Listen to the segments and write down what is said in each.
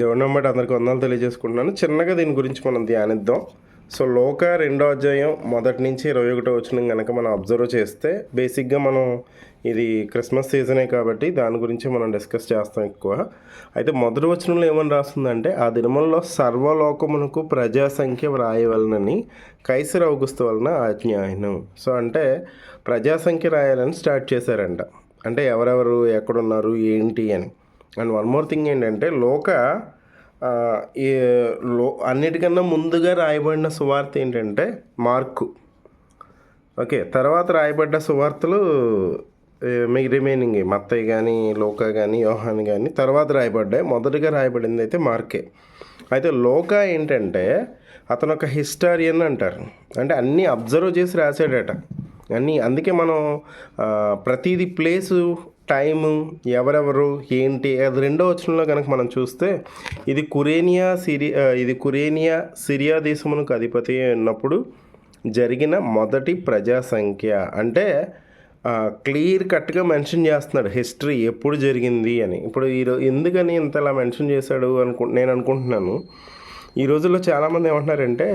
దేవుని బట్టి అందరికీ వందనాలు తెలియజేసుకుంటున్నాను. చిన్నగా దీని గురించి మనం ధ్యానిద్దాం. సో లోక 2వ అధ్యాయం మొదటి నుంచి 21వ వచనం కనుక మనం అబ్జర్వ్ చేస్తే బేసిక్గా మనం ఇది క్రిస్మస్ సీజనే కాబట్టి దాని గురించి మనం డిస్కస్ చేస్తాం ఎక్కువ. అయితే మొదటి వచనంలో ఏమని రాస్తుందంటే, ఆ దినములలో సర్వలోకమునకు ప్రజాసంఖ్య వ్రాయవలనని కైసర్ ఔగుస్తు వలన ఆజ్ఞ ఆయను. సో అంటే ప్రజాసంఖ్య రాయాలని స్టార్ట్ చేశారంట. అంటే ఎవరెవరు ఎక్కడున్నారు ఏంటి అని. అండ్ వన్ మోర్ థింగ్ ఏంటంటే ఈ అన్నిటికన్నా ముందుగా రాయబడిన సువార్త ఏంటంటే మార్కు. ఓకే, తర్వాత రాయబడ్డ సువార్తలు రిమైనింగ్ మత్తయి కానీ లోకా కానీ యోహాను కానీ తర్వాత రాయబడ్డాయి. మొదటిగా రాయబడింది అయితే మార్కే. అయితే లోకా ఏంటంటే అతను ఒక హిస్టారియన్ అంటారు. అంటే అన్నీ అబ్జర్వ్ చేసి రాశాడట అన్నీ. అందుకే మనం ప్రతిదీ ప్లేసు టైము ఎవరెవరు ఏంటి అది 2వ వచనంలో కనుక మనం చూస్తే ఇది కురేనియా సిరియా దేశమునకు అధిపతి ఉన్నప్పుడు జరిగిన మొదటి ప్రజా సంఖ్య. అంటే క్లియర్ కట్గా మెన్షన్ చేస్తున్నాడు హిస్టరీ ఎప్పుడు జరిగింది అని. ఇప్పుడు ఎందుకని ఇంతలా మెన్షన్ చేశాడు నేను అనుకుంటున్నాను. ఈ రోజుల్లో చాలామంది ఏమంటున్నారంటే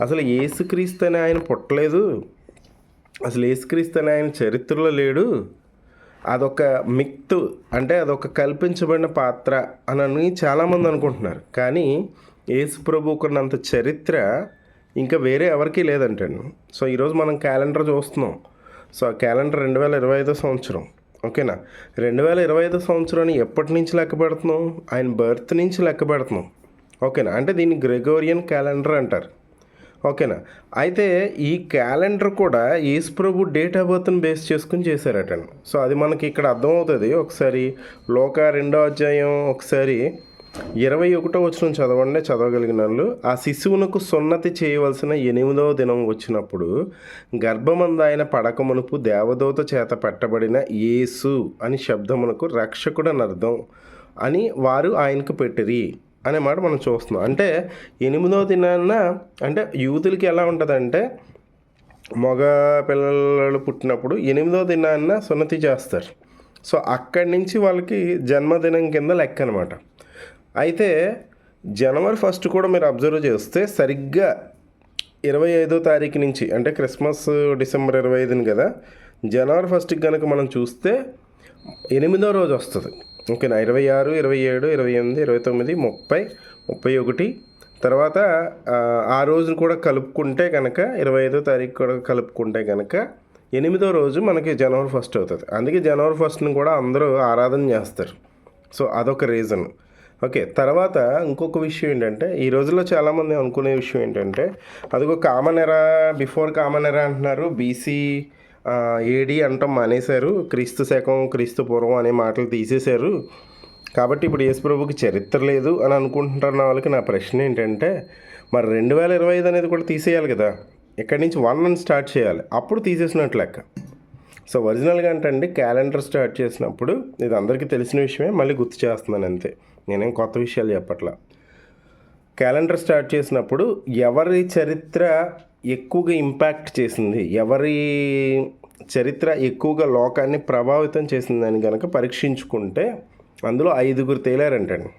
అసలు యేసుక్రీస్తు అని ఆయన పుట్టలేదు, అసలు యేసుక్రీస్తు అని ఆయన చరిత్రలో లేడు, అదొక మిత్, అంటే అదొక కల్పించబడిన పాత్ర అని చాలామంది అనుకుంటున్నారు. కానీ యేసు ప్రభుకున్నంత చరిత్ర ఇంకా వేరే ఎవరికీ లేదంటాను. సో ఈరోజు మనం క్యాలెండర్ చూస్తున్నాం. సో ఆ క్యాలెండర్ 2025 సంవత్సరం. ఓకేనా, 2025 సంవత్సరాన్ని ఎప్పటి నుంచి లెక్క పెడుతున్నాం? ఆయన బర్త్ నుంచి లెక్క పెడుతున్నాం. ఓకేనా, అంటే దీన్ని గ్రెగోరియన్ క్యాలెండర్ అంటారు. ఓకేనా, అయితే ఈ క్యాలెండర్ కూడా యేసు ప్రభు డేట్ ఆఫ్ బర్త్ని బేస్ చేసుకుని చేశారట. సో అది మనకి ఇక్కడ అర్థమవుతుంది. ఒకసారి లోక 2వ అధ్యాయం ఒకసారి 21వ వచనం చదవండి, చదవగలిగిన వాళ్ళు. ఆ శిశువునకు సున్నతి చేయవలసిన 8వ దినం వచ్చినప్పుడు గర్భమందాయన పడకమునుపు దేవదూత చేత పెట్టబడిన యేసు అని శబ్దమునకు రక్షకుడు అని అర్థం అని వారు ఆయనకు పెట్టిరి అనే మాట మనం చూస్తున్నాం. అంటే 8వ దినాన్న అంటే యూతులకి ఎలా ఉంటుందంటే మగ పిల్లలు పుట్టినప్పుడు 8వ దినాన్న సున్నతి చేస్తారు. సో అక్కడి నుంచి వాళ్ళకి జన్మదినం కింద లెక్క అనమాట. అయితే జనవరి 1 కూడా మీరు అబ్జర్వ్ చేస్తే సరిగ్గా 25వ తారీఖు నుంచి, అంటే క్రిస్మస్ డిసెంబర్ 25 కదా, జనవరి 1 కనుక మనం చూస్తే 8వ రోజు వస్తుంది. ఓకేనా, 26, 27, 28, 29, 30, 31 తర్వాత ఆ రోజును కూడా కలుపుకుంటే కనుక 25వ తారీఖు కూడా కలుపుకుంటే కనుక 8వ రోజు మనకి జనవరి 1 అవుతుంది. అందుకే జనవరి 1ని కూడా అందరూ ఆరాధన చేస్తారు. సో అదొక రీజన్. ఓకే, తర్వాత ఇంకొక విషయం ఏంటంటే ఈ రోజుల్లో చాలామంది అనుకునే విషయం ఏంటంటే అదిగో కామన్ ఎరా, బిఫోర్ కామన్ ఎరా అంటున్నారు, బీసీ ఏడి అంటాం మానేశారు, క్రీస్తు శకం క్రీస్తు పూర్వం అనే మాటలు తీసేశారు, కాబట్టి ఇప్పుడు యేసు ప్రభుకి చరిత్ర లేదు అని అనుకుంటున్న వాళ్ళకి నా ప్రశ్న ఏంటంటే మరి 2025 అనేది కూడా తీసేయాలి కదా, ఇక్కడి నుంచి 1 అని స్టార్ట్ చేయాలి, అప్పుడు తీసేసినట్లు లెక్క. సో ఒరిజినల్గా అంటే క్యాలెండర్ స్టార్ట్ చేసినప్పుడు ఇది అందరికీ తెలిసిన విషయమే, మళ్ళీ గుర్తు చేస్తున్నాను అంతే, నేనేం కొత్త విషయాలు చెప్పట్లా. క్యాలెండర్ స్టార్ట్ చేసినప్పుడు ఎవరి చరిత్ర ఎక్కువగా ఇంపాక్ట్ చేసింది, ఎవరి చరిత్ర ఎక్కువగా లోకాన్ని ప్రభావితం చేసిందని కనుక పరీక్షించుకుంటే అందులో 5 తేలారంటండి.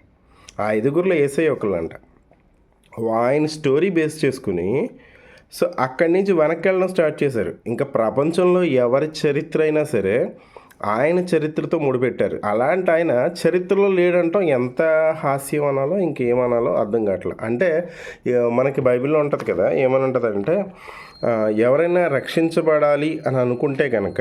ఆ 5లో యేసయ్య ఒకళ్ళంట. ఆయన స్టోరీ బేస్ చేసుకుని సో అక్కడి నుంచి వెనక్కి వెళ్ళడం స్టార్ట్ చేశారు. ఇంకా ప్రపంచంలో ఎవరి చరిత్ర అయినా సరే ఆయన చరిత్రతో ముడిపెట్టారు. అలాంటి ఆయన చరిత్రలో లేడంటాం ఎంత హాస్యం అనాలో ఇంకేమనాలో అర్థం కావట్లేదు. అంటే మనకి బైబిల్లో ఉంటుంది కదా, ఏమని ఉంటుందంటే ఎవరైనా రక్షించబడాలి అని అనుకుంటే కనుక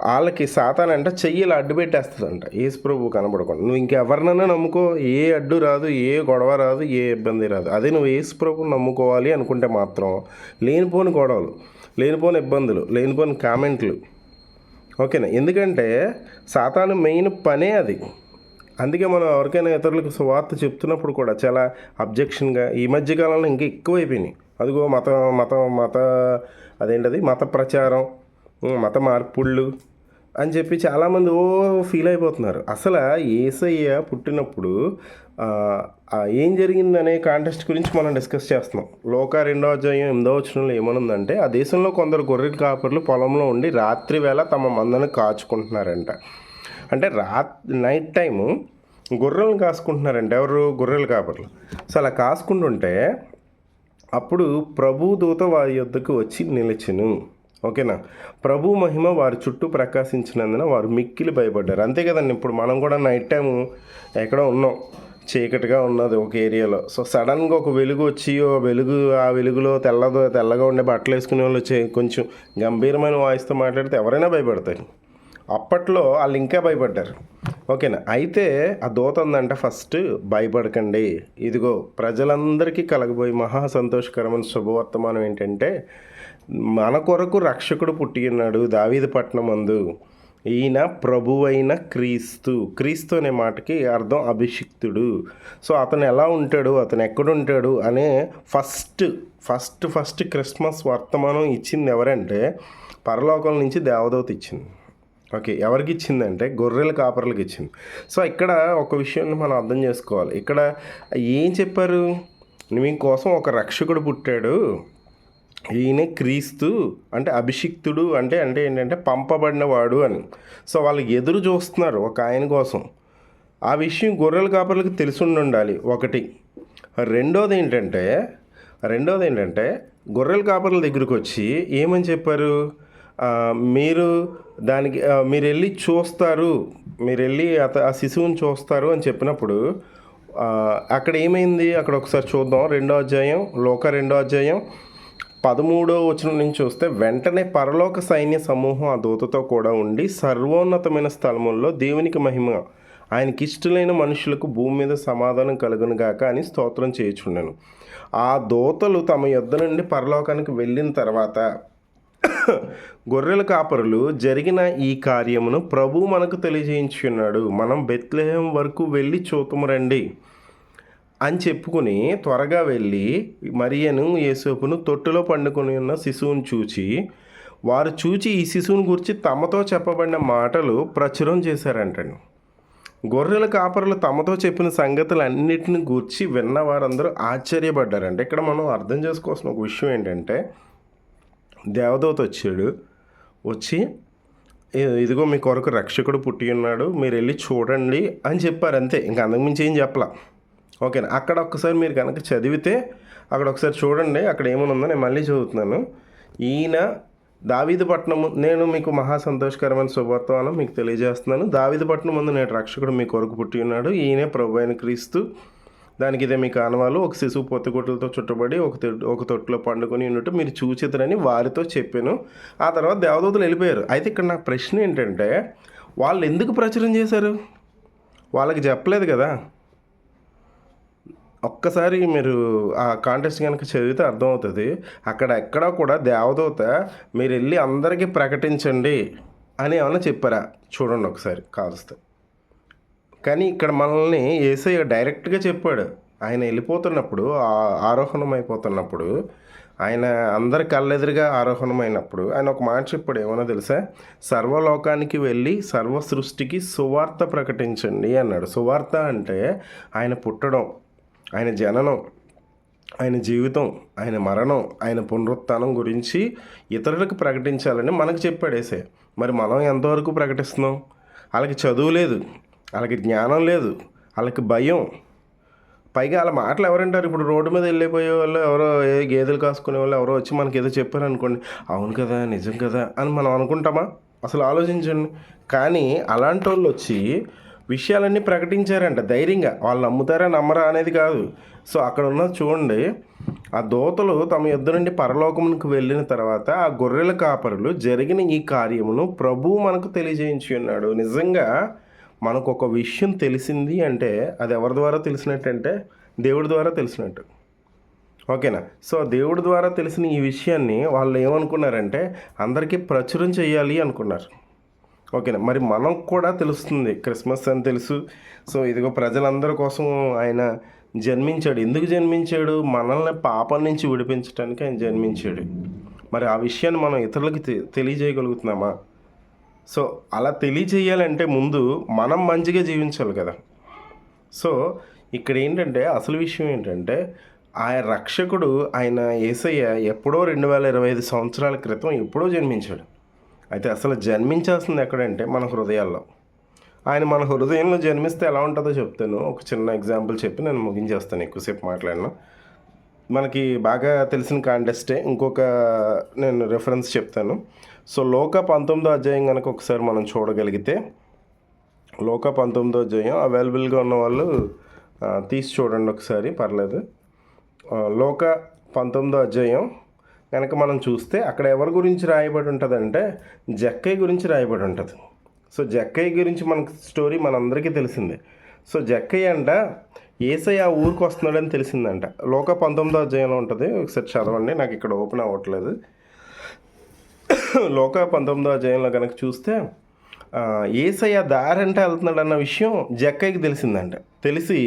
వాళ్ళకి సాతాను అంటే చెయ్యిలు అడ్డు పెట్టేస్తుందంట, యేసు ప్రభు కనబడకుండా. నువ్వు ఇంకెవరినైనా నమ్ముకో, ఏ అడ్డు రాదు, ఏ గొడవ రాదు, ఏ ఇబ్బంది రాదు. అదే నువ్వు యేసు ప్రభువు నమ్ముకోవాలి అనుకుంటే మాత్రం లేనిపోని గొడవలు, లేనిపోని ఇబ్బందులు, లేనిపోని కామెంట్లు. ఓకేనా, ఎందుకంటే సాతాను మెయిన్ పనే అది. అందుకే మనం ఎవరికైనా ఇతరులకు సువార్త చెప్తున్నప్పుడు కూడా చాలా అబ్జెక్షన్గా ఈ మధ్యకాలంలో ఇంకా ఎక్కువైపోయినాయి. అదిగో మత అదేంటది మత ప్రచారం, మత మార్పుళ్ళు అని చెప్పి చాలామంది ఫీల్ అయిపోతున్నారు. అసలు యేసయ్య పుట్టినప్పుడు ఏం జరిగిందనే కాంటెక్స్ట్ గురించి మనం డిస్కస్ చేస్తున్నాం. లోక 2వ అధ్యాయం 8వ వచనంలో ఏమనుందంటే ఆ దేశంలో కొందరు గొర్రెల కాపర్లు పొలంలో ఉండి రాత్రి వేళ తమ మందను కాచుకుంటున్నారంట. అంటే నైట్ టైము గొర్రెలను కాసుకుంటున్నారంటే ఎవరు? గొర్రెలు కాపర్లు. సో అలా కాసుకుంటుంటే అప్పుడు ప్రభు దూత వారి యొద్దకు వచ్చి నిలిచెను. ఓకేనా? ప్రభు మహిమ వారి చుట్టూ ప్రకాశించినందున వారు మిక్కిలి భయపడ్డారు. అంతే కదండి. ఇప్పుడు మనం కూడా నైట్ టైము ఎక్కడో ఉన్నాం, చీకటిగా ఉన్నది ఒక ఏరియాలో. సో సడన్గా ఒక వెలుగు వచ్చి ఆ వెలుగులో తెల్లగా ఉండే బట్టలు వేసుకునే వాళ్ళు కొంచెం గంభీరమైన వాయిస్తో మాట్లాడితే ఎవరైనా భయపడతారు. అప్పట్లో వాళ్ళు ఇంకా భయపడ్డారు. ఓకేనా? అయితే ఆ దూత ఉందంటే ఫస్ట్ భయపడకండి, ఇదిగో ప్రజలందరికీ కలగబోయే మహా సంతోషకరమైన శుభవర్తమానం ఏంటంటే మన కొరకు రక్షకుడు పుట్టి ఉన్నాడు దావీదు పట్టణమందు. ఈయన ప్రభువైన క్రీస్తు అనే మాటకి అర్థం అభిషిక్తుడు. సో అతను ఎలా ఉంటాడు, అతను ఎక్కడుంటాడు అనే ఫస్ట్ క్రిస్మస్ వర్తమానం ఇచ్చింది ఎవరంటే పరలోకం నుంచి దేవదూత ఇచ్చింది. ఓకే, ఎవరికి ఇచ్చిందంటే గొర్రెల కాపర్లకు ఇచ్చింది. సో ఇక్కడ ఒక విషయాన్ని మనం అర్థం చేసుకోవాలి. ఇక్కడ ఏం చెప్పారు? మీకోసం ఒక రక్షకుడు పుట్టాడు, ఈయన క్రీస్తు అంటే అభిషిక్తుడు అంటే ఏంటంటే పంపబడిన వాడు అని. సో వాళ్ళు ఎదురు చూస్తున్నారు ఒక ఆయన కోసం. ఆ విషయం గొర్రెల కాపర్లకు తెలిసి ఉండాలి ఒకటి. రెండోది ఏంటంటే గొర్రెల కాపర్ల దగ్గరికి వచ్చి ఏమని చెప్పారు? మీరు వెళ్ళి చూస్తారు, మీరు వెళ్ళి ఆ శిశువుని చూస్తారు అని చెప్పినప్పుడు అక్కడ ఏమైంది? అక్కడ ఒకసారి చూద్దాం. 2వ అధ్యాయం, లూకా 2వ అధ్యాయం 13వ వచనం నుంచి చూస్తే, వెంటనే పరలోక సైన్య సమూహం ఆ దూతతో కూడా ఉండి సర్వోన్నతమైన స్థలముల్లో దేవునికి మహిమ, ఆయనకి ఇష్టలైన మనుషులకు భూమి మీద సమాధానం కలుగును గాక అని స్తోత్రం చేయుచుండెను. ఆ దూతలు తమ యొద్ద నుండి పరలోకానికి వెళ్ళిన తర్వాత గొర్రెల కాపరులు జరిగిన ఈ కార్యమును ప్రభు మనకు తెలియజేయించున్నాడు, మనం బెత్లెహేం వరకు వెళ్ళి చూతుము రండి అని చెప్పుకుని త్వరగా వెళ్ళి మరియను యేసోపును తొట్టులో పండుకొని ఉన్న శిశువుని చూచి ఈ శిశువుని గురించి తమతో చెప్పబడిన మాటలు ప్రచురం చేశారంటండి. గొర్రెల కాపరులు తమతో చెప్పిన సంగతులన్నిటిని గూర్చి విన్న వారందరూ ఆశ్చర్యపడ్డారంటే ఇక్కడ మనం అర్థం చేసుకోవాల్సిన ఒక విషయం ఏంటంటే దేవదూత వచ్చి ఇదిగో మీ కొరకు రక్షకుడు పుట్టి ఉన్నాడు, మీరు వెళ్ళి చూడండి అని చెప్పారు. అంతే, ఇంకా అంతకుమించి ఏం చెప్పలా. ఓకేనా? అక్కడ ఒక్కసారి మీరు కనుక చదివితే అక్కడ ఒకసారి చూడండి, అక్కడ ఏమనుందో నేను మళ్ళీ చదువుతున్నాను. ఈయన దావీదు పట్టణము, నేను మీకు మహా సంతోషకరమైన శుభవర్తమానం మీకు తెలియజేస్తున్నాను. దావీదు పట్టణం ముందు నేటి రక్షకుడు మీ కొరకు పుట్టి ఉన్నాడు, ఈయనే ప్రభువైన క్రీస్తు. దానికి ఇదే మీకు ఆనవాలు, ఒక శిశువు పొత్తిగుడ్డలతో చుట్టబడి ఒక తొట్టులో పండుకొని ఉన్నట్టు మీరు చూచిద్దరని వారితో చెప్పాను. ఆ తర్వాత దేవదూతలు వెళ్ళిపోయారు. అయితే ఇక్కడ నా ప్రశ్న ఏంటంటే వాళ్ళు ఎందుకు ప్రచురం చేశారు? వాళ్ళకి చెప్పలేదు కదా. ఒక్కసారి మీరు ఆ కాంటెస్ట్ కనుక చదివితే అర్థమవుతుంది. అక్కడ ఎక్కడా కూడా దేవదూత మీరు వెళ్ళి అందరికీ ప్రకటించండి అని ఏమన్నా చెప్పారా? చూడండి ఒకసారి కాల్స్తే. కానీ ఇక్కడ మనల్ని యేసయ్య డైరెక్ట్గా చెప్పాడు. ఆయన వెళ్ళిపోతున్నప్పుడు, ఆరోహణం అయిపోతున్నప్పుడు, ఆయన అందరి కళ్ళెదురుగా ఆరోహణమైనప్పుడు ఆయన ఒక మాట చెప్పాడు. ఏమన్నా తెలుసా? సర్వలోకానికి వెళ్ళి సర్వ సృష్టికి సువార్త ప్రకటించండి అన్నాడు. సువార్త అంటే ఆయన పుట్టడం, ఆయన జననం, ఆయన జీవితం, ఆయన మరణం, ఆయన పునరుత్థానం గురించి ఇతరులకు ప్రకటించాలని మనకు చెప్పాడు యేసయ్య. మరి మనం ఎంతవరకు ప్రకటిస్తున్నాం? వాళ్ళకి చదువు లేదు, వాళ్ళకి జ్ఞానం లేదు, వాళ్ళకి భయం. పైగా వాళ్ళ మాటలు ఎవరంటారు? ఇప్పుడు రోడ్డు మీద వెళ్ళిపోయే వాళ్ళు ఎవరో, గేదెలు కాసుకునే వాళ్ళు ఎవరో వచ్చి మనకి ఏదో చెప్పారనుకోండి, అవును కదా, నిజం కదా అని మనం అనుకుంటామా? అసలు ఆలోచించండి. కానీ అలాంటి వాళ్ళు వచ్చి విషయాలన్నీ ప్రకటించారంట ధైర్యంగా. వాళ్ళు నమ్ముతారా నమ్మరా అనేది కాదు. సో అక్కడ ఉన్నది చూడండి. ఆ దూతలు తమ యుద్ధ నుండి పరలోకమునికి వెళ్ళిన తర్వాత ఆ గొర్రెల కాపరులు జరిగిన ఈ కార్యమును ప్రభువు మనకు తెలియజేయించి ఉన్నాడు. నిజంగా మనకు ఒక విషయం తెలిసింది అంటే అది ఎవరి ద్వారా తెలిసినట్టంటే దేవుడి ద్వారా తెలిసినట్టు. ఓకేనా? సో దేవుడి ద్వారా తెలిసిన ఈ విషయాన్ని వాళ్ళు ఏమనుకున్నారంటే అందరికీ ప్రచురం చేయాలి అనుకున్నారు. ఓకేనా? మరి మనకు కూడా తెలుస్తుంది, క్రిస్మస్ అని తెలుసు. సో ఇదిగో ప్రజలందరి కోసం ఆయన జన్మించాడు. ఎందుకు జన్మించాడు? మనల్ని పాపం నుంచి విడిపించడానికి ఆయన జన్మించాడు. మరి ఆ విషయాన్ని మనం ఇతరులకి తెలియజేయగలుగుతున్నామా? సో అలా తెలియజేయాలంటే ముందు మనం మంచిగా జీవించాలి కదా. సో ఇక్కడ ఏంటంటే అసలు విషయం ఏంటంటే ఆయన రక్షకుడు, ఆయన యేసయ్య ఎప్పుడో 2025 సంవత్సరాల క్రితం ఎప్పుడో జన్మించాడు. అయితే అసలు జన్మించాల్సింది ఎక్కడంటే మన హృదయాల్లో. ఆయన మన హృదయంలో జన్మిస్తే ఎలా ఉంటుందో చెప్తాను. ఒక చిన్న ఎగ్జాంపుల్ చెప్పి నేను ముగించేస్తాను, ఎక్కువసేపు మాట్లాడను. మనకి బాగా తెలిసిన కాంటెస్టే. ఇంకొక నేను రెఫరెన్స్ చెప్తాను. సో లోక 19వ అధ్యాయం కనుక ఒకసారి మనం చూడగలిగితే, లోక 19వ అధ్యాయం అవైలబుల్గా ఉన్న వాళ్ళు తీసి చూడండి ఒకసారి, పర్లేదు. లోక 19వ అధ్యాయం కనుక మనం చూస్తే అక్కడ ఎవరి గురించి రాయబడి ఉంటుందంటే జక్కయ్య గురించి రాయబడి ఉంటుంది. సో జక్కయ్య గురించి మనకు స్టోరీ మనందరికీ తెలిసిందే. సో జక్కయ్య అంట యేసయ్య ఆ ఊరికి వస్తున్నాడని తెలిసిందంట. లోక 19వ అధ్యాయంలో ఉంటుంది, ఒకసారి చదవండి, నాకు ఇక్కడ ఓపెన్ అవ్వట్లేదు. లోక 19వ అధ్యాయంలో కనుక చూస్తే యేసయ్య దారంటే వెళ్తున్నాడు అన్న విషయం జక్కయ్యకి తెలిసిందంట. తెలిసి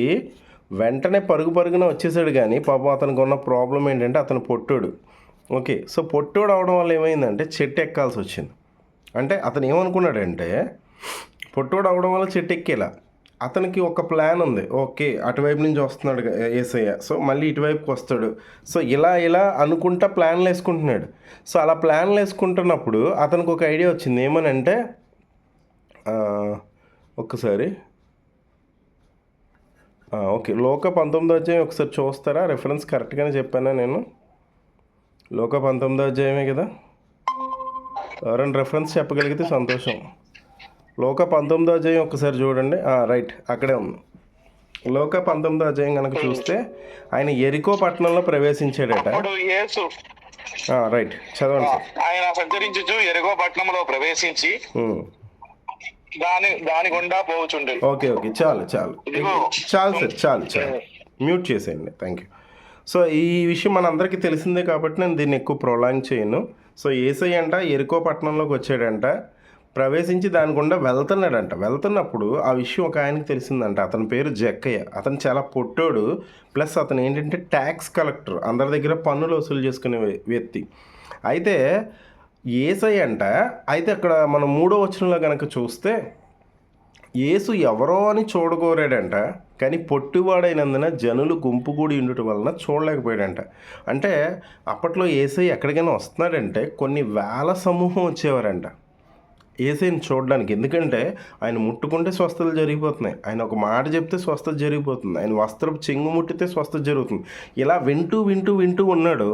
వెంటనే పరుగున వచ్చేసాడు. కానీ పాపం అతనికి ఉన్న ప్రాబ్లం ఏంటంటే అతను పొట్టోడు. ఓకే, సో పొట్టోడు అవడం వల్ల ఏమైందంటే చెట్టు ఎక్కాల్సి వచ్చింది. అంటే అతను ఏమనుకున్నాడంటే పొట్టోడు అవడం వల్ల చెట్టు ఎక్కేలా అతనికి ఒక ప్లాన్ ఉంది. ఓకే, అటువైపు నుంచి వస్తున్నాడు యేసయ్య, సో మళ్ళీ ఇటువైపుకి వస్తాడు. సో ఇలా అనుకుంటా ప్లాన్లు వేసుకుంటున్నాడు. సో అలా ప్లాన్లు వేసుకుంటున్నప్పుడు అతనికి ఒక ఐడియా వచ్చింది. ఏమనంటే ఒక్కసారి ఓకే, లోక 19వ అధ్యాయం ఒకసారి చూస్తారా? రెఫరెన్స్ కరెక్ట్గానే చెప్పానా నేను? లోక 19వ అధ్యాయమే కదా? ఎవరైనా రెఫరెన్స్ చెప్పగలిగితే సంతోషం. లోక 19వ అధ్యాయం ఒకసారి చూడండి. రైట్, అక్కడే ఉంది. లోక 19వ అధ్యాయం కనుక చూస్తే ఆయన ఎరికో పట్టణంలో ప్రవేశించాడట. రైట్, చదవండి సార్. ఆయన సంచరించుచు ఎరికో పట్టణంలో ప్రవేశించి దాని గుండా పోవచుండే. ఓకే, చాలు సార్, చాలు మ్యూట్ చేసేయండి. Thank you. సో ఈ విషయం మనందరికీ తెలిసిందే కాబట్టి నేను దీన్ని ఎక్కువ ప్రొలాంగ్ చేయను. సో యేసయ్య అంట ఎరికో పట్టణంలోకి వచ్చాడంట, ప్రవేశించి దాని గుండా వెళ్తున్నాడంట. వెళ్తున్నప్పుడు ఆ విషయం ఒక ఆయనకి తెలిసిందంట. అతని పేరు జక్కయ్య. అతను చాలా పొట్టోడు, ప్లస్ అతను ఏంటంటే ట్యాక్స్ కలెక్టర్, అందరి దగ్గర పన్నులు వసూలు చేసుకునే వ్యక్తి. అయితే యేసయ్య అంట, అయితే అక్కడ మనం 3వ వచనంలో కనుక చూస్తే యేసు ఎవరో అని చూడగోరాడంట, కానీ పొట్టివాడైనందున జనులు గుంపు కూడి ఉండటం వలన చూడలేకపోయాడంట. అంటే అప్పట్లో యేసయ్య ఎక్కడికైనా వస్తున్నాడంటే కొన్ని వేల సమూహం వచ్చేవారంట యేసయ్యని చూడడానికి. ఎందుకంటే ఆయన ముట్టుకుంటే స్వస్థతలు జరిగిపోతున్నాయి, ఆయన ఒక మాట చెప్తే స్వస్థత జరిగిపోతుంది, ఆయన వస్త్రపు చెంగు ముట్టితే స్వస్థత జరుగుతుంది. ఇలా వింటూ ఉన్నాడు.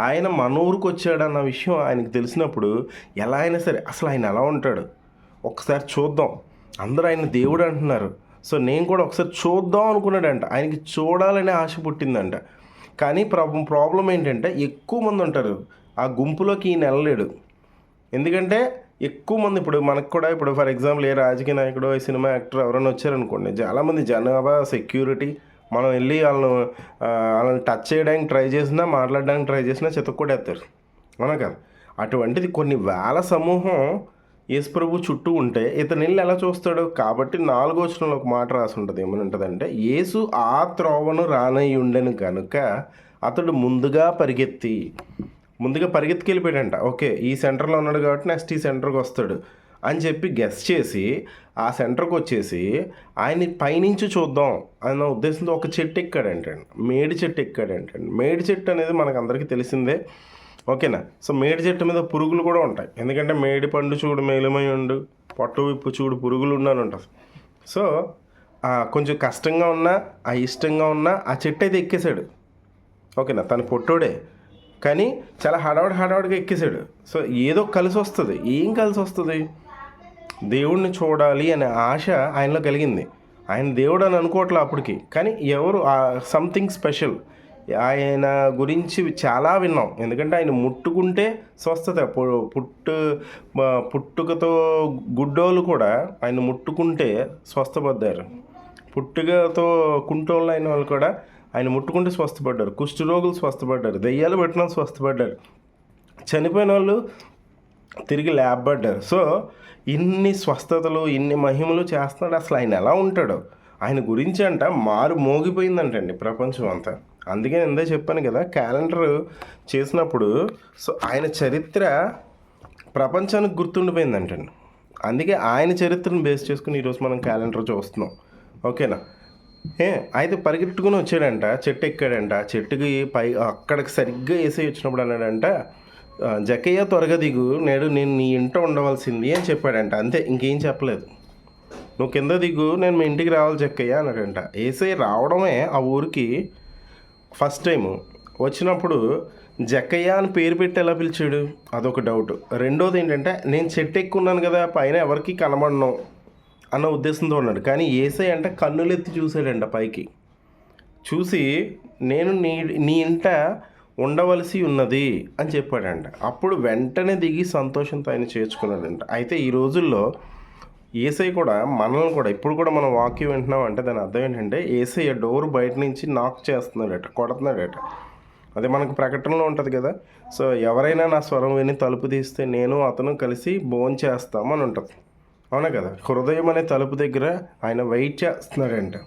ఆయన మన ఊరికి వచ్చాడన్న విషయం ఆయనకు తెలిసినప్పుడు ఎలా అయినా సరే అసలు ఆయన ఎలా ఉంటాడు ఒకసారి చూద్దాం, అందరూ ఆయన దేవుడు అంటున్నారు, సో నేను కూడా ఒకసారి చూద్దాం అనుకున్నాడంట. ఆయనకి చూడాలనే ఆశ పుట్టిందంట. కానీ ప్రాబ్లం ఏంటంటే ఎక్కువ మంది ఉంటారు ఆ గుంపులోకి ఈయన వెళ్ళలేడు. ఎందుకంటే ఎక్కువ మంది, ఇప్పుడు మనకు కూడా ఇప్పుడు ఫర్ ఎగ్జాంపుల్ ఏ రాజకీయ నాయకుడు, సినిమా యాక్టర్ ఎవరైనా వచ్చారనుకోండి, చాలామంది జనాభా, సెక్యూరిటీ, మనం వెళ్ళి వాళ్ళని టచ్ చేయడానికి ట్రై చేసినా, మాట్లాడడానికి ట్రై చేసినా చితక్కొట్టేస్తారు, అవునా కదా? అటువంటిది కొన్ని వేల సమూహం యేసుప్రభు చుట్టూ ఉంటే ఇతను వెళ్ళి ఎలా చూస్తాడు? కాబట్టి 4వ వచనంలో ఒక మాట రాసి ఉంటుంది. ఏమని ఉంటుందంటే, యేసు ఆ త్రోవను రానయ్యుండెను కనుక అతడు ముందుగా పరిగెత్తుకెళ్ళిపోయాడంట. ఓకే, ఈ సెంటర్లో ఉన్నాడు కాబట్టి నెక్స్ట్ ఈ సెంటర్కి వస్తాడు అని చెప్పి గెస్ చేసి ఆ సెంటర్కి వచ్చేసి ఆయన్ని పైనుంచి చూద్దాం అన్న ఉద్దేశంతో ఒక చెట్టు ఎక్కాడంటండి, మేడి చెట్టు ఎక్కాడంటండి. మేడి చెట్టు అనేది మనకు అందరికీ తెలిసిందే, ఓకేనా? సో మేడి చెట్టు మీద పురుగులు కూడా ఉంటాయి. ఎందుకంటే మేడి పండు చూడు మేలుమై ఉండు, పొట్టు విప్పు చూడు పురుగులు ఉన్నాను ఉంటుంది. సో కొంచెం కష్టంగా ఉన్నా, ఇష్టంగా ఉన్నా ఆ చెట్టు అయితే ఎక్కేశాడు, ఓకేనా? తను పొట్టోడే కానీ చాలా హడావుడిగా ఎక్కేశాడు. సో ఏదో కలిసి వస్తుంది. ఏం కలిసి వస్తుంది? దేవుడిని చూడాలి అనే ఆశ ఆయనలో కలిగింది. ఆయన దేవుడు అని అనుకోవట్లే అప్పటికి, కానీ ఎవరు సంథింగ్ స్పెషల్. ఆయన గురించి చాలా విన్నాం. ఎందుకంటే ఆయన ముట్టుకుంటే స్వస్థత, పుట్టుకతో గుడ్డోళ్ళు కూడా ఆయన ముట్టుకుంటే స్వస్థపడ్డారు. పుట్టుకతో కుంటోళ్ళు అయిన వాళ్ళు కూడా ఆయన ముట్టుకుంటే స్వస్థపడ్డారు. కుష్ఠరోగులు స్వస్థపడ్డారు, దెయ్యాలు పట్టిన వాళ్ళు స్వస్థపడ్డారు, చనిపోయిన వాళ్ళు తిరిగి లేపబడ్డారు. సో ఇన్ని స్వస్థతలు, ఇన్ని మహిమలు చేస్తున్నాడు. అసలు ఆయన ఎలా ఉంటాడో ఆయన గురించి అంట మారు మోగిపోయిందంటండి ప్రపంచం అంతా. అందుకే నేను చెప్పాను కదా, క్యాలెండర్ చేసినప్పుడు సో ఆయన చరిత్ర ప్రపంచానికి గుర్తుండిపోయిందంటండి. అందుకే ఆయన చరిత్రను బేస్ చేసుకుని ఈరోజు మనం క్యాలెండర్ చూస్తున్నాం, ఓకేనా? అయితే పరిగెట్టుకుని వచ్చాడంట, చెట్టు ఎక్కాడంట. చెట్టుకి అక్కడికి సరిగ్గా వేసి వచ్చినప్పుడు అన్నాడంట, జక్కయ్య త్వరగా దిగు, నేను నీ ఇంట ఉండవలసింది అని చెప్పాడంట. అంతే, ఇంకేం చెప్పలేదు. నువ్వు కింద దిగు, నేను మీ ఇంటికి రావాలి జక్కయ్య అన్నాడంట. యేసయ్య రావడమే ఆ ఊరికి ఫస్ట్ టైము. వచ్చినప్పుడు జక్కయ్య అని పేరు పెట్టి ఎలా పిలిచాడు, అదొక డౌట్. రెండోది ఏంటంటే, నేను చెట్టు ఎక్కున్నాను కదా, పైన ఎవరికి కనబడను అన్న ఉద్దేశంతో ఉన్నాడు. కానీ యేసయ్య అంటే కన్నులెత్తి చూశాడంట పైకి. చూసి నేను నీ ఇంట ఉండవలసి ఉన్నది అని చెప్పాడంట. అప్పుడు వెంటనే దిగి సంతోషంతో ఆయన చేర్చుకున్నాడంట. అయితే ఈ రోజుల్లో యేసయ్య కూడా మనల్ని కూడా ఇప్పుడు కూడా మనం వాక్యం వింటున్నాం అంటే దాని అర్థం ఏంటంటే, యేసయ్య డోర్ బయట నుంచి నాక్ చేస్తున్నాడట, కొడుతున్నాడట. అదే మనకు ప్రకటనలో ఉంటుంది కదా, సో ఎవరైనా నా స్వరం విని తలుపు తీస్తే నేను అతను కలిసి భోంచేస్తామని ఉంటుంది. అవునా కదా? హృదయం అనే తలుపు దగ్గర ఆయన వెయిట్ చేస్తున్నాడంట.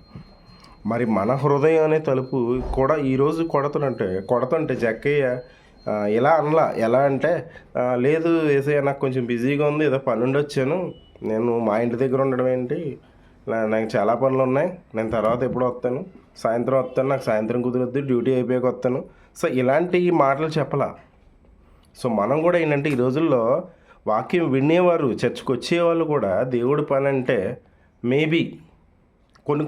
మరి మన హృదయం అనే తలుపు కూడా ఈరోజు కొడుతుంటే జక్కయ్య ఇలా అనలా. ఎలా అంటే, లేదు యేసయ్య నాకు కొంచెం బిజీగా ఉంది, ఏదో పని ఉండి వచ్చాను, నేను మా ఇంటి దగ్గర ఉండడం ఏంటి, నాకు చాలా పనులు ఉన్నాయి, నేను తర్వాత ఎప్పుడు వస్తాను, సాయంత్రం వస్తాను, నాకు సాయంత్రం కుదరద్దు, డ్యూటీ అయిపోయాక వస్తాను. సో ఇలాంటి మాటలు చెప్పలా. సో మనం కూడా ఏంటంటే ఈ రోజుల్లో వాక్యం వినేవారు, చర్చకు వచ్చేవాళ్ళు కూడా దేవుడి పని అంటే మేబీ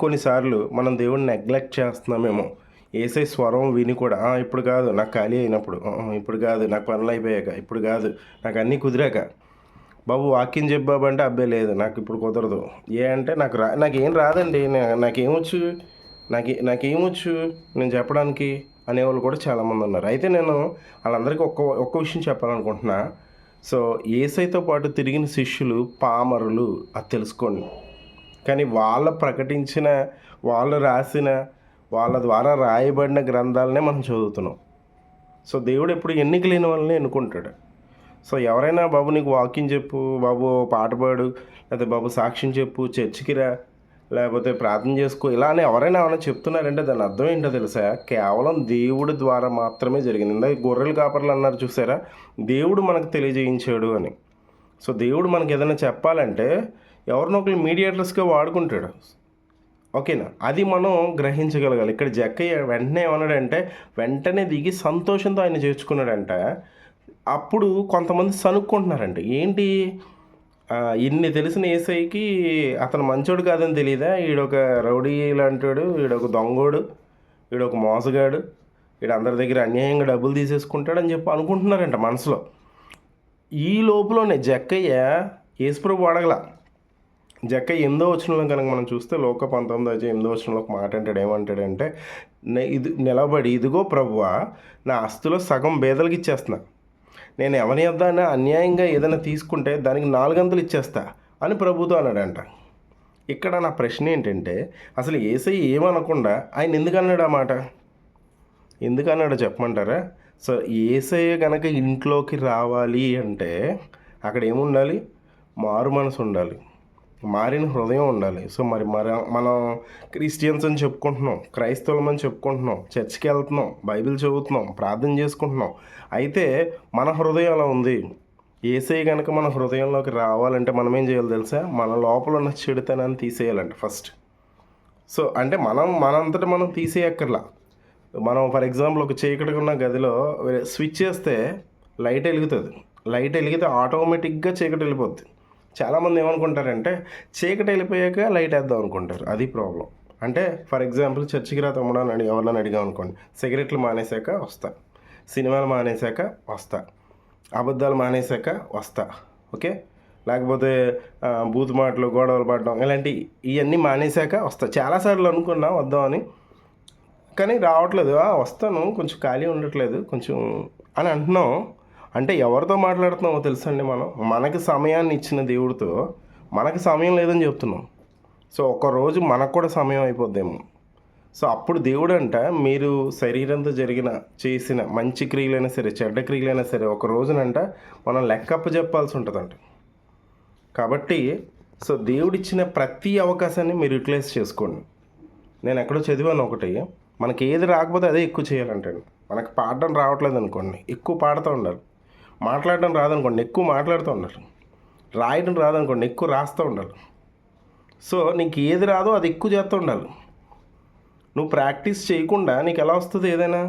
కొన్నిసార్లు మనం దేవుడిని నెగ్లెక్ట్ చేస్తున్నామేమో. యేసయ్య స్వరం విని కూడా ఇప్పుడు కాదు, నాకు ఖాళీ అయినప్పుడు, ఇప్పుడు కాదు, నాకు పనులు అయిపోయాక, ఇప్పుడు కాదు, నాకు అన్నీ కుదిరాక, బాబు వాక్యం చెప్పు బాబు అంటే, అబ్బాయి లేదు నాకు ఇప్పుడు కుదరదు. అంటే నాకేం రాదండి, నాకేమొచ్చు, నాకేమొచ్చు నేను చెప్పడానికి అనేవాళ్ళు కూడా చాలామంది ఉన్నారు. అయితే నేను వాళ్ళందరికీ ఒక్క విషయం చెప్పాలనుకుంటున్నా. సో యేసయ్యతో పాటు తిరిగిన శిష్యులు పామరులు, అది తెలుసుకోండి. కానీ వాళ్ళు ప్రకటించిన, వాళ్ళు రాసిన, వాళ్ళ ద్వారా రాయబడిన గ్రంథాలనే మనం చదువుతున్నాం. సో దేవుడు ఎప్పుడు ఎన్నిక లేని వాళ్ళని ఎన్నుకుంటాడు. సో ఎవరైనా బాబు నీకు వాక్యం చెప్పు, బాబు పాట పాడు, లేకపోతే బాబు సాక్ష్యం చెప్పు, చర్చికి రా, లేకపోతే ప్రార్థన చేసుకో, ఇలా అని ఎవరైనా చెప్తున్నారంటే దాని అర్థం ఏంటో తెలుసా? కేవలం దేవుడి ద్వారా మాత్రమే జరిగింది. ఇందాక గొర్రెలు కాపర్లు అన్నారు చూసారా, దేవుడు మనకు తెలియజేయించాడు అని. సో దేవుడు మనకి ఏదైనా చెప్పాలంటే ఎవరినో ఒకరు మీడియేటర్స్గా వాడుకుంటాడు. ఓకేనా? అది మనం గ్రహించగలగాలి. ఇక్కడ జక్కయ్య వెంటనే ఏమన్నాడంటే, వెంటనే దిగి సంతోషంతో ఆయన చేర్చుకున్నాడంట. అప్పుడు కొంతమంది సనుక్కుంటున్నారంట, ఏంటి ఇన్ని తెలిసిన యేసయ్యకి అతను మంచోడు కాదని తెలియదా, ఈడొక రౌడీ లాంటాడు, ఈడొక దొంగోడు, ఈడొక మోసగాడు, ఈడు అందరి దగ్గర అన్యాయంగా డబ్బులు తీసేసుకుంటాడు అని చెప్పి అనుకుంటున్నారంట మనసులో. ఈ లోపలనే జక్కయ్య యేసుప్రభు అడగల. జక్కయ్య 8వ వచనంలో కనుక మనం చూస్తే, లోక 19:8 వచనంలో ఒక మాట అంటాడు. ఏమంటాడంటే, నిలబడి ఇదిగో ప్రభువా, నా ఆస్తిలో సగం బేదలకు ఇచ్చేస్తున్నా, నేను ఎవరి వద్ద అన్యాయంగా ఏదైనా తీసుకుంటే దానికి 4 అంతలు ఇచ్చేస్తా అని ప్రభుతో అన్నాడంట. ఇక్కడ నా ప్రశ్న ఏంటంటే, అసలు యేసయ్య ఏమనకుండా ఆయన ఎందుకు అన్నాడు ఆ మాట? ఎందుకు అన్నాడో చెప్పమంటారా? సో యేసయ్య కనుక ఇంట్లోకి రావాలి అంటే అక్కడ ఏముండాలి? మారు మనసు ఉండాలి, మారిన హృదయం ఉండాలి. సో మనం క్రిస్టియన్స్ అని చెప్పుకుంటున్నాం, క్రైస్తవులం అని చెప్పుకుంటున్నాం, చర్చికి వెళ్తున్నాం, బైబిల్ చదువుతున్నాం, ప్రార్థన చేసుకుంటున్నాం. అయితే మన హృదయం అలా ఉంది. యేసయ్య కనుక మన హృదయంలోకి రావాలంటే మనం ఏం చేయాలి తెలుసా? మన లోపల ఉన్న చెడుతనాన్ని తీసేయాలంట ఫస్ట్. సో అంటే మనంతటా మనం తీసేయక్కర్లా. మనం ఫర్ ఎగ్జాంపుల్ ఒక చీకటిగా ఉన్న గదిలో స్విచ్ చేస్తే లైట్ వెలుగుతుంది. లైట్ వెలిగితే ఆటోమేటిక్గా చీకటి వెళ్ళిపోద్ది. చాలామంది ఏమనుకుంటారంటే, చీకటి వెళ్ళిపోయాక లైట్ వేద్దాం అనుకుంటారు. అది ప్రాబ్లం. అంటే ఫర్ ఎగ్జాంపుల్ చర్చికి రా తమ్ముడు అని ఎవరినైనా అడిగాం అనుకోండి, సిగరెట్లు మానేశాక వస్తా, సినిమాలు మానేశాక వస్తా, అబద్ధాలు మానేశాక వస్తా, ఓకే, లేకపోతే బూత్ మాటలు, గొడవలు పడడం, ఇవన్నీ మానేశాక వస్తా. చాలాసార్లు అనుకున్నా వద్దామని, కానీ రావట్లేదు. వస్తాను, కొంచెం ఖాళీ ఉండట్లేదు కొంచెం అని అంటున్నాం. అంటే ఎవరితో మాట్లాడుతున్నామో తెలుసండి? మనకి సమయాన్ని ఇచ్చిన దేవుడితో మనకి సమయం లేదని చెప్తున్నాం. సో ఒక్కరోజు మనకు కూడా సమయం అయిపోద్దేమో. సో అప్పుడు దేవుడు అంట, మీరు శరీరంతో చేసిన మంచి క్రియలైనా సరే, చెడ్డ క్రియలైనా సరే, ఒక రోజునంట మనం లెక్కప్ప చెప్పాల్సి ఉంటుందంట. కాబట్టి సో దేవుడిచ్చిన ప్రతి అవకాశాన్ని మీరు యూటిలైజ్ చేసుకోండి. నేను ఎక్కడో చదివాను ఒకటి, మనకి ఏది రాకపోతే అదే ఎక్కువ చేయాలంటండి. మనకు పాడడం రావట్లేదు అనుకోండి, ఎక్కువ పాడుతూ ఉండాలి. మాట్లాడడం రాదనుకోండి, ఎక్కువ మాట్లాడుతూ ఉండాలి. రాయడం రాదనుకోండి, ఎక్కువ రాస్తూ ఉండాలి. సో నీకు ఏది రాదో అది ఎక్కువ చేస్తూ ఉండాలి. నువ్వు ప్రాక్టీస్ చేయకుండా నీకు ఎలా వస్తుంది ఏదైనా?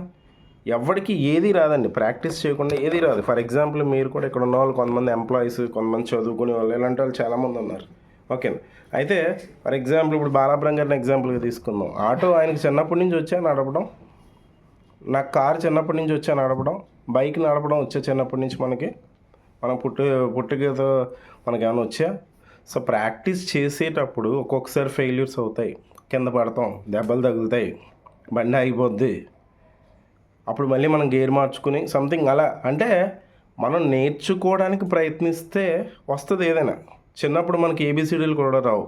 ఎవరికి ఏది రాదండి, ప్రాక్టీస్ చేయకుండా ఏది రాదు. ఫర్ ఎగ్జాంపుల్ మీరు కూడా ఇక్కడ ఉన్న వాళ్ళు కొంతమంది ఎంప్లాయీస్, కొంతమంది చదువుకునే వాళ్ళు, ఇలాంటి వాళ్ళు చాలామంది ఉన్నారు. ఓకే. అయితే ఫర్ ఎగ్జాంపుల్ ఇప్పుడు బాలాపురం గారిని ఎగ్జాంపుల్గా తీసుకుందాం. ఆటో ఆయనకి చిన్నప్పటి నుంచి వచ్చా నడపడం, నాకు కారు చిన్నప్పటి నుంచి వచ్చా నడపడం, బైక్ నడపడం వచ్చా చిన్నప్పటి నుంచి మనకి. మనం పుట్టుకతో మనకేమైనా వచ్చా? సో ప్రాక్టీస్ చేసేటప్పుడు ఒక్కొక్కసారి ఫెయిల్యూర్స్ అవుతాయి, కింద పడతాం, దెబ్బలు తగులుతాయి, బండి ఆగిపోద్ది. అప్పుడు మళ్ళీ మనం గేర్ మార్చుకుని సంథింగ్ అలా అంటే మనం నేర్చుకోవడానికి ప్రయత్నిస్తే వస్తుంది ఏదైనా. చిన్నప్పుడు మనకి ఏబిసిడీలు కూడా రావు.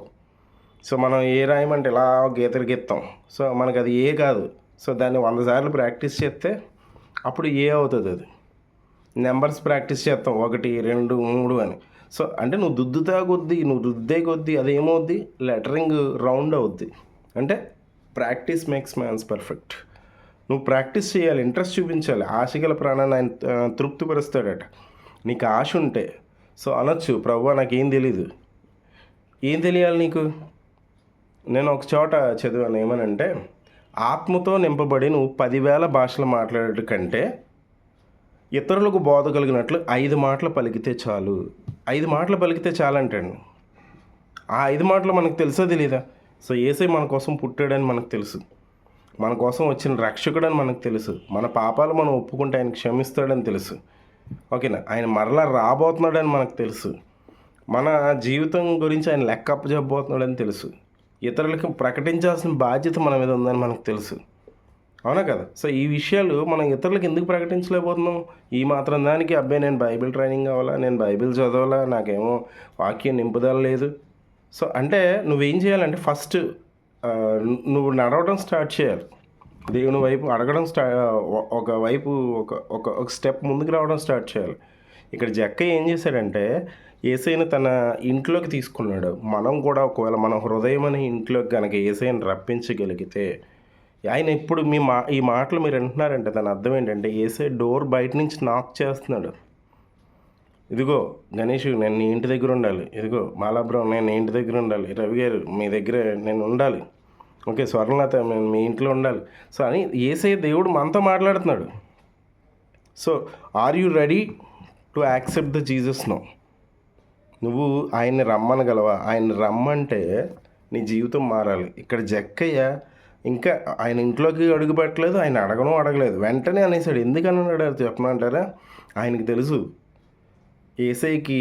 సో మనం ఏ రాయమంటే ఇలా గీతలు గీస్తాం. సో మనకు అది ఏ కాదు. సో దాన్ని 100 సార్లు ప్రాక్టీస్ చేస్తే అప్పుడు ఏ అవుతుంది. అది నెంబర్స్ ప్రాక్టీస్ చేస్తాం 1 2 3 అని. సో అంటే నువ్వు దుద్దుతా కొద్దీ, నువ్వు రుద్దే కొద్దీ అదేమవుద్ది, లెటరింగ్ రౌండ్ అవుద్ది. అంటే ప్రాక్టీస్ మేక్స్ మ్యాన్స్ పర్ఫెక్ట్. నువ్వు ప్రాక్టీస్ చేయాలి, ఇంట్రెస్ట్ చూపించాలి. ఆశగల ప్రాణాన్ని ఆయన తృప్తిపరుస్తాడట. నీకు ఆశ ఉంటే సో అనొచ్చు, ప్రభువా నాకేం తెలీదు. ఏం తెలియాలి నీకు? నేను ఒక చోట చదివాను ఏమనంటే, ఆత్మతో నింపబడి నువ్వు 10,000 భాషలు మాట్లాడేట కంటే ఇతరులకు బోధ కలిగినట్లు 5 మాటలు పలికితే చాలు. 5 మాటలు పలికితే చాలంటాడు. ఆ 5 మాటలు మనకు తెలుసా తెలీదా? సో యేసయ్య మన కోసం పుట్టాడని మనకు తెలుసు, మన కోసం వచ్చిన రక్షకుడని మనకు తెలుసు, మన పాపాలు మనం ఒప్పుకుంటే ఆయన క్షమిస్తాడని తెలుసు. ఓకేనా? ఆయన మరలా రాబోతున్నాడని మనకు తెలుసు, మన జీవితం గురించి ఆయన లెక్క అప్పచెప్పబోతున్నాడని తెలుసు, ఇతరులకు ప్రకటించాల్సిన బాధ్యత మన మీద ఉందని మనకు తెలుసు. అవునా కదా? సో ఈ విషయాలు మనం ఇతరులకు ఎందుకు ప్రకటించలేకపోతున్నాం? ఈ మాత్రం దానికి అబ్బాయి నేను బైబిల్ ట్రైనింగ్ కావాలా, నేను బైబిల్ చదవాలా, నాకేమో వాక్యం నింపుదల లేదు. సో అంటే నువ్వేం చేయాలంటే ఫస్ట్ నువ్వు నడవడం స్టార్ట్ చేయాలి. దేవుని వైపు అడగడం ఒక వైపు ఒక స్టెప్ ముందుకు రావడం స్టార్ట్ చేయాలి. ఇక్కడ జక్కయ్య ఏం చేశాడంటే యేసయ్యను తన ఇంట్లోకి తీసుకున్నాడు. మనం కూడా ఒకవేళ మన హృదయం అనే ఇంట్లోకి కనుక యేసయ్యను రప్పించగలిగితే, ఆయన ఇప్పుడు ఈ మాటలు మీరు వింటున్నారంటే దాని అర్థం ఏంటంటే యేసయ్య డోర్ బయట నుంచి నాక్ చేస్తున్నాడు. ఇదిగో గణేష్ నేను నీ ఇంటి దగ్గర ఉండాలి, ఇదిగో మాలాబ్రం నేను నీ ఇంటి దగ్గర ఉండాలి, రవి గారు మీ దగ్గర నేను ఉండాలి, ఓకే స్వర్ణలత నేను మీ ఇంట్లో ఉండాలి. సో అని యేసయ్య దేవుడు మనతో మాట్లాడుతున్నాడు. So are you ready to accept the Jesus now? నువ్వు ఆయన్ని రమ్మనగలవా? ఆయన్ని రమ్మంటే నీ జీవితం మారాలి. ఇక్కడ జక్కయ్య ఇంకా ఆయన ఇంట్లోకి అడుగు పెట్టలేదు, ఆయన అడగలేదు, వెంటనే అనేసాడు. ఎందుకని అడిగారు చెప్పమంటారా? ఆయనకి తెలుసు యేసయ్యకి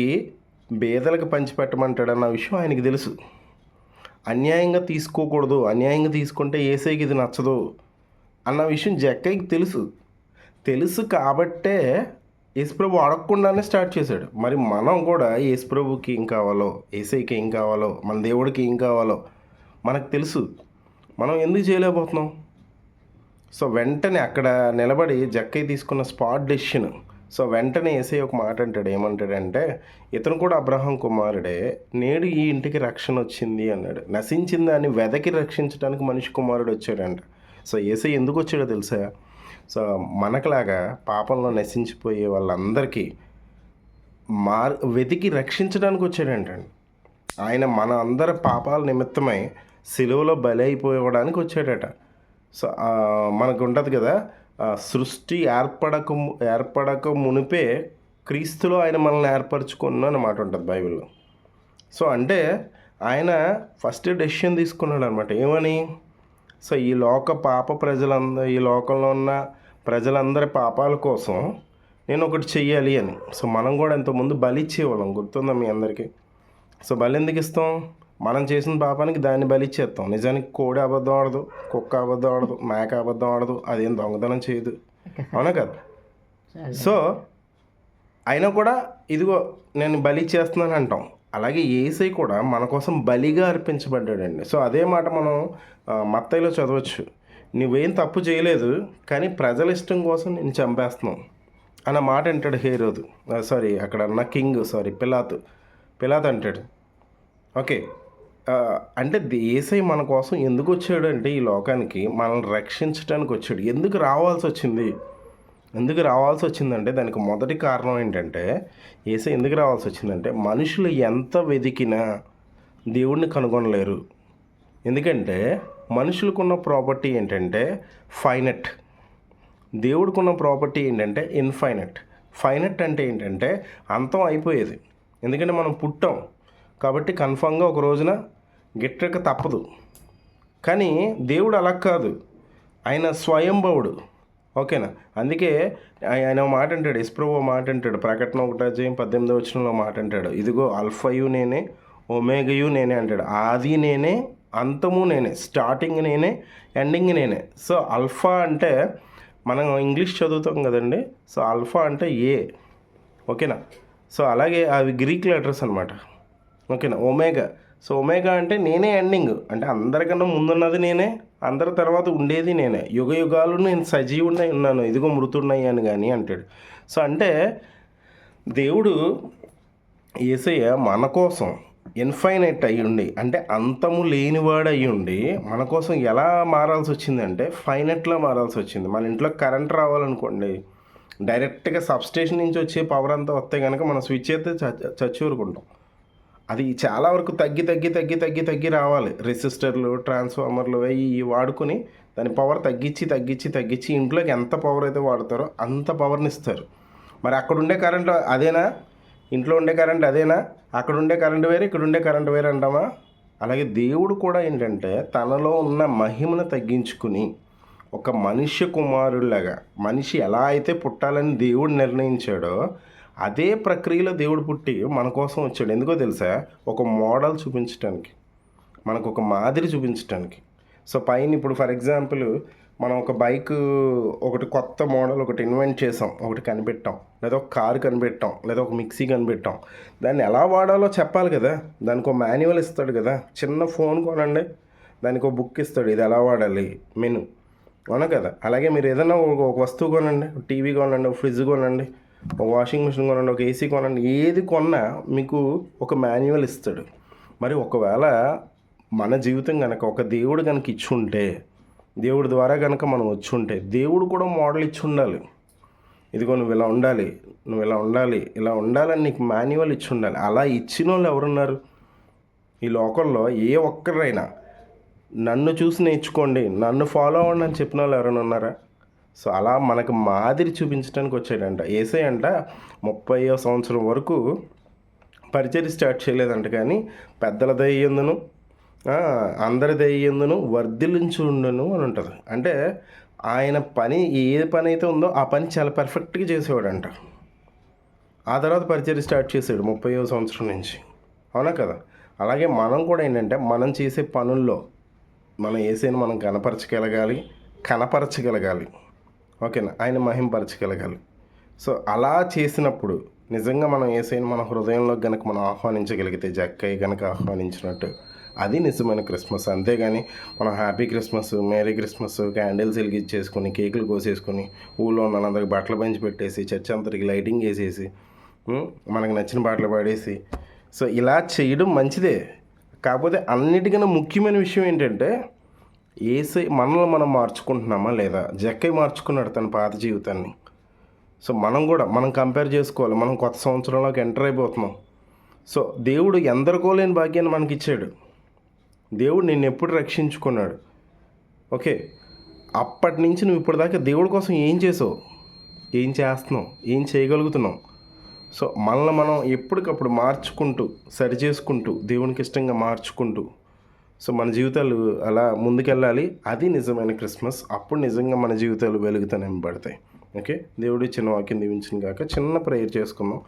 బేదలకు పంచిపెట్టమంటాడన్న విషయం ఆయనకి తెలుసు. అన్యాయంగా తీసుకోకూడదు, అన్యాయంగా తీసుకుంటే యేసయ్యకి ఇది నచ్చదు అన్న విషయం జక్కయ్యకి తెలుసు కాబట్టే యేసుప్రభు అడగకుండానే స్టార్ట్ చేశాడు. మరి మనం కూడా యేసుప్రభుకి ఏం కావాలో, యేసయ్యకి ఏం కావాలో, మన దేవుడికి ఏం కావాలో మనకు తెలుసు. మనం ఎందుకు చేయలేకపోతున్నాం? సో వెంటనే అక్కడ నిలబడి జక్కయ్య తీసుకున్న స్పాట్ డెసిషన్. సో వెంటనే యేసయ్య ఒక మాట అంటాడు. ఏమంటాడంటే, ఇతను కూడా అబ్రహాం కుమారుడే, నేడు ఈ ఇంటికి రక్షణ వచ్చింది అన్నాడు. నశించిన దాన్ని వెదకి రక్షించడానికి మనిషి కుమారుడు వచ్చాడంట. సో యేసయ్య ఎందుకు వచ్చాడో తెలుసా? సో మనకులాగా పాపంలో నశించిపోయే వాళ్ళందరికీ వెతికి రక్షించడానికి వచ్చాడంటండి. ఆయన మన అందరి పాపాల నిమిత్తమై సిలువలో బలి అయిపోవడానికి వచ్చాడట. సో మనకు ఉంటుంది కదా, సృష్టి ఏర్పడక మునిపే క్రీస్తులో ఆయన మనల్ని ఏర్పరచుకున్న అన్నమాట ఉంటుంది బైబిల్లో. సో అంటే ఆయన ఫస్ట్ డెసిషన్ తీసుకున్నాడు అనమాట. ఏమని? సో ఈ లోకంలో ఉన్న ప్రజలందరి పాపాల కోసం నేను ఒకటి చెయ్యాలి అని. సో మనం కూడా ఇంతకుముందు బలి ఇచ్చేవాళ్ళం, గుర్తుందా మీ అందరికీ? సో బలి ఎందుకు ఇస్తాం? మనం చేసిన పాపానికి దాన్ని బలి ఇచ్చేస్తాం. నిజానికి కోడి అబద్ధం ఆడదు, కుక్క అబద్ధం ఆడదు, మేక అబద్ధం ఆడదు, అదేం దొంగతనం చేయదు, అవునా కదా? సో అయినా కూడా ఇదిగో నేను బలి ఇచ్చేస్తున్నాను అంటాం. అలాగే యేసయ్య కూడా మన కోసం బలిగా అర్పించబడ్డాడండి. సో అదే మాట మనం మత్తయిలో చదవచ్చు. నువ్వేం తప్పు చేయలేదు, కానీ ప్రజల ఇష్టం కోసం నేను చంపేస్తున్నావు అన్న మాట అంటాడు హేరోదు. అక్కడ ఉన్న కింగ్ పిలాతు అంటాడు. ఓకే, అంటే యేసయ్య మన కోసం ఎందుకు వచ్చాడు అంటే ఈ లోకానికి మనల్ని రక్షించడానికి వచ్చాడు. ఎందుకు రావాల్సి వచ్చిందంటే దానికి మొదటి కారణం ఏంటంటే, యేసయ్య ఎందుకు రావాల్సి వచ్చిందంటే మనుషులు ఎంత వెతికినా దేవుడిని కనుగొనలేరు. ఎందుకంటే మనుషులకున్న ప్రాపర్టీ ఏంటంటే ఫైనట్, దేవుడికున్న ప్రాపర్టీ ఏంటంటే ఇన్ఫైనట్. ఫైనట్ అంటే ఏంటంటే అంతం అయిపోయేది. ఎందుకంటే మనం పుట్టాం, కాబట్టి కన్ఫామ్గా ఒక రోజున గిట్టక తప్పదు. కానీ దేవుడు అలా కాదు, ఆయన స్వయంభవుడు. ఓకేనా? అందుకే ఆయన ఒక మాట అంటాడు, యెషుప్రభు ఒక మాట అంటాడు, ప్రకటన 1:18 మాట అంటాడు, ఇదిగో అల్ఫయు నేనే, ఒమేగయు నేనే అంటాడు. ఆది నేనే, అంతము నేనే, స్టార్టింగ్ నేనే, ఎండింగ్ నేనే. సో అల్ఫా అంటే మనం ఇంగ్లీష్ చదువుతాం కదండి. సో ఆల్ఫా అంటే ఏ. ఓకేనా? సో అలాగే అవి గ్రీక్ లెటర్స్ అనమాట. ఓకేనా? ఒమేగా. సో ఒమేగా అంటే నేనే ఎండింగ్, అంటే అందరికన్నా ముందున్నది నేనే, అందరి తర్వాత ఉండేది నేనే, యుగ యుగాలు నేను సజీవుడినై ఉన్నాను, ఇదిగో మృతుడినయ్యాను కానీ అంటాడు. సో అంటే దేవుడు యేసయ్య మన కోసం ఇన్ఫైనైట్ అయ్యి ఉండి, అంటే అంతము లేనివాడు అయ్యి ఉండి మన కోసం ఎలా మారాల్సి వచ్చిందంటే ఫైనెట్లా మారాల్సి వచ్చింది. మన ఇంట్లో కరెంట్ రావాలనుకోండి, డైరెక్ట్గా సబ్స్టేషన్ నుంచి వచ్చే పవర్ అంతా వస్తే కనుక మనం స్విచ్ అయితే చచ్చి ఊరుకుంటాం. అది చాలా వరకు తగ్గి తగ్గి తగ్గి తగ్గి తగ్గి రావాలి. రెసిస్టర్లు, ట్రాన్స్ఫార్మర్లు అవి వాడుకొని దాని పవర్ తగ్గించి తగ్గించి తగ్గించి ఇంట్లోకి ఎంత పవర్ అయితే వాడతారో అంత పవర్ని ఇస్తారు. మరి అక్కడ ఉండే కరెంట్ అదేనా? ఇంట్లో ఉండే కరెంట్ అదేనా? అక్కడ ఉండే కరెంట్ వేరే, ఇక్కడ ఉండే కరెంట్ వేరే అంటామా? అలాగే దేవుడు కూడా ఏంటంటే తనలో ఉన్న మహిమను తగ్గించుకుని ఒక మనుష్య కుమారుడిలాగా, మనిషి ఎలా అయితే పుట్టాలని దేవుడు నిర్ణయించాడో అదే ప్రక్రియలో దేవుడు పుట్టి మన కోసం వచ్చాడు. ఎందుకో తెలుసా? ఒక మోడల్ చూపించడానికి, మనకు ఒక మాదిరి చూపించడానికి. సో పైన ఇప్పుడు ఫర్ ఎగ్జాంపుల్ మనం ఒక బైక్ ఒకటి కొత్త మోడల్ ఒకటి ఇన్వెంట్ చేసాం, ఒకటి కనిపెట్టాం, లేదా ఒక కారు కనిపెట్టాం, లేదా ఒక మిక్సీ కనిపెట్టాం. దాన్ని ఎలా వాడాలో చెప్పాలి కదా, దానికి ఒక మాన్యువల్ ఇస్తాడు కదా. చిన్న ఫోన్ కొనండి, దానికి ఒక బుక్ ఇస్తాడు, ఇది ఎలా వాడాలి, మెను, అవునా కదా? అలాగే మీరు ఏదైనా ఒక వస్తువు కొనండి, టీవీ కొనండి, ఒక ఫ్రిడ్జ్ కొనండి, ఒక వాషింగ్ మిషన్ కొనండి, ఒక ఏసీ కొనండి, ఏది కొన్నా మీకు ఒక మాన్యువల్ ఇస్తాడు. మరి ఒకవేళ మన జీవితం కనుక ఒక దేవుడు కనుక ఇచ్చి ఉంటే, దేవుడి ద్వారా కనుక మనం వచ్చి ఉంటే, దేవుడు కూడా మోడల్ ఇచ్చి ఉండాలి. ఇదిగో నువ్వు ఇలా ఉండాలి, నువ్వు ఇలా ఉండాలి, ఇలా ఉండాలని నీకు మాన్యువల్ ఇచ్చి ఉండాలి. అలా ఇచ్చిన వాళ్ళు ఎవరున్నారు ఈ లోకంలో? ఏ ఒక్కరైనా నన్ను చూసి నేర్చుకోండి, నన్ను ఫాలో అవ్వండి అని చెప్పిన వాళ్ళు ఎవరైనా ఉన్నారా? సో అలా మనకు మాదిరి చూపించడానికి వచ్చాడంట. యేసయ్య అంట 30వ సంవత్సరం వరకు పరిచర్య స్టార్ట్ చేయలేదంట, కానీ పెద్దల దయ్యందును అందరి దయ్యందును వర్ధిల్లించి ఉండును అని ఉంటుంది. అంటే ఆయన పని ఏ పని అయితే ఉందో ఆ పని చాలా పర్ఫెక్ట్గా చేసేవాడంట. ఆ తర్వాత పరిచర్య స్టార్ట్ చేసాడు 30వ సంవత్సరం నుంచి, అవునా కదా? అలాగే మనం కూడా ఏంటంటే మనం చేసే పనుల్లో మనం యేసయ్యను మనం కనపరచగలగాలి. ఓకేనా? ఆయన మహింపరచగలగాలి. సో అలా చేసినప్పుడు నిజంగా మనం యేసయ్యను మన హృదయంలో కనుక మనం ఆహ్వానించగలిగితే, జక్కయ్య కనుక ఆహ్వానించినట్టు, అది నిజమైన క్రిస్మస్. అంతేగాని మనం happy Christmas, merry Christmas, candles వెలిగించేసుకొని, కేకులు కోసేసుకొని, ఊళ్ళో ఉన్న వాళ్ళందరికీ బట్టలు పంచి పెట్టేసి, చర్చ్ అంతటికి లైటింగ్ వేసేసి, మనకు నచ్చిన పాటలు పాడేసి, సో ఇలా చేయడం మంచిదే. కాకపోతే అన్నిటికన్నా ముఖ్యమైన విషయం ఏంటంటే యేసయ్య మనల్ని మనం మార్చుకుంటున్నామా లేదా? జక్కయ్య మార్చుకున్నాడు తన పాత జీవితాన్ని. సో మనం కంపేర్ చేసుకోవాలి. మనం కొత్త సంవత్సరంలోకి ఎంటర్ అయిపోతున్నాం. సో దేవుడు ఎందరికో లేని భాగ్యాన్ని మనకి ఇచ్చాడు. దేవుడు నిన్ను ఎప్పుడు రక్షించుకున్నాడు. ఓకే, అప్పటి నుంచి నువ్వు ఇప్పటిదాకా దేవుడి కోసం ఏం చేసావు, ఏం చేస్తున్నావు, ఏం చేయగలుగుతున్నావు? సో మనల్ని మనం ఎప్పటికప్పుడు మార్చుకుంటూ, సరి చేసుకుంటూ, దేవునికి ఇష్టంగా మార్చుకుంటూ, సో మన జీవితాలు అలా ముందుకెళ్ళాలి. అది నిజమైన క్రిస్మస్. అప్పుడు నిజంగా మన జీవితాలు వెలుగుతూ నింపబడతాయి. ఓకే, దేవుడు చిన్న వాక్యం దీవించిన కాక చిన్న ప్రేయర్ చేసుకుందాం.